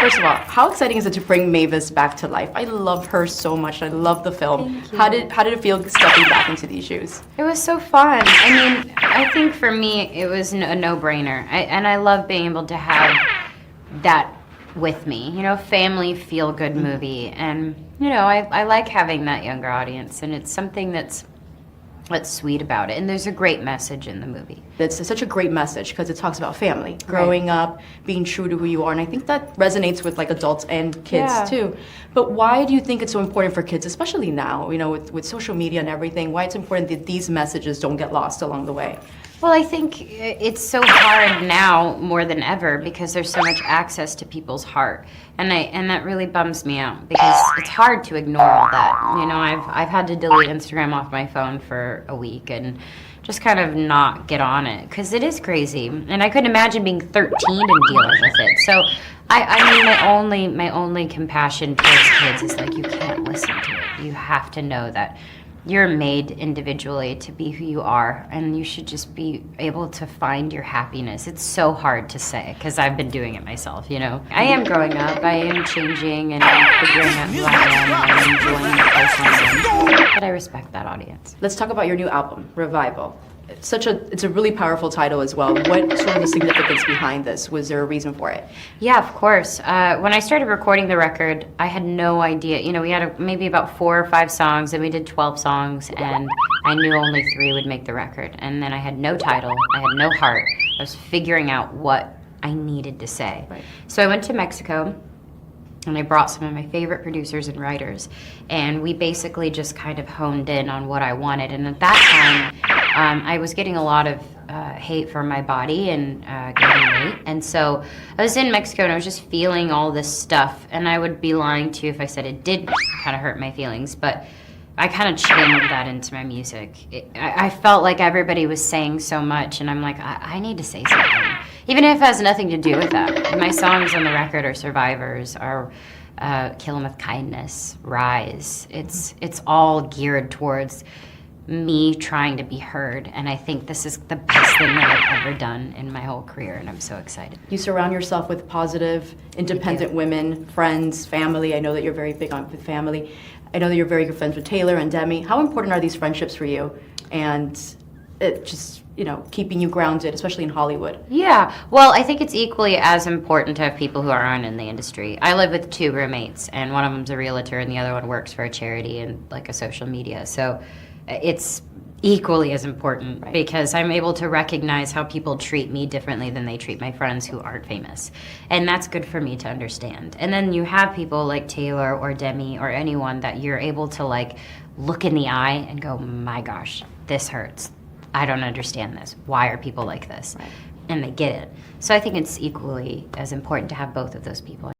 first of all, how exciting is it to bring Mavis back to life? I love her so much. I love the film. Thank you. How did it feel stepping back into these shoes? It was so fun. I mean, I think for me, it was a no-brainer. And I love being able to have that with me. You know, family feel-good movie. And, you know, I like having that younger audience. And it's something that's sweet about it. And there's a great message in the movie. It's such a great message because it talks about family, growing up, being true to who you are. And I think that resonates with like adults and kids too. But why do you think it's so important for kids, especially now, you know, with social media and everything, why it's important that these messages don't get lost along the way? Well, I think it's so hard now more than ever because there's so much access to people's heart, and that really bums me out because it's hard to ignore all that. You know, I've had to delete Instagram off my phone for a week and just kind of not get on it because it is crazy, and I couldn't imagine being 13 and dealing with it. So, I mean, my only compassion towards kids is like you can't listen to it. You have to know that you're made individually to be who you are, and you should just be able to find your happiness. It's so hard to say, because I've been doing it myself, you know. I am growing up, I am changing, and I'm figuring out who I am, and I'm enjoying the place I'm in. But I respect that audience. Let's talk about your new album, Revival. It's a really powerful title as well. What sort of the significance behind this? Was there a reason for it? Yeah, of course. When I started recording the record, I had no idea. You know, we had maybe about 4 or 5 songs, and we did 12 songs, and I knew only 3 would make the record. And then I had no title, I had no heart. I was figuring out what I needed to say. Right. So I went to Mexico, and I brought some of my favorite producers and writers, and we basically just kind of honed in on what I wanted. And at that time, I was getting a lot of hate for my body and getting weight. And so I was in Mexico and I was just feeling all this stuff. And I would be lying to you if I said it did kind of hurt my feelings, but I kind of channeled that into my music. I felt like everybody was saying so much, and I'm like, I need to say something. Even if it has nothing to do with that. My songs on the record are Survivors, are Kill 'Em With Kindness, Rise. It's all geared towards me trying to be heard, and I think this is the best thing that I've ever done in my whole career, and I'm so excited. You surround yourself with positive, independent women, friends, family. I know that you're very big on with family. I know that you're very good friends with Taylor and Demi. How important are these friendships for you? And it just, you know, keeping you grounded, especially in Hollywood. Yeah, well, I think it's equally as important to have people who aren't in the industry. I live with 2 roommates, and one of them's a realtor, and the other one works for a charity and like a social media. So it's equally as important because I'm able to recognize how people treat me differently than they treat my friends who aren't famous. And that's good for me to understand. And then you have people like Taylor or Demi or anyone that you're able to like look in the eye and go, my gosh, this hurts. I don't understand this. Why are people like this? And they get it. So I think it's equally as important to have both of those people.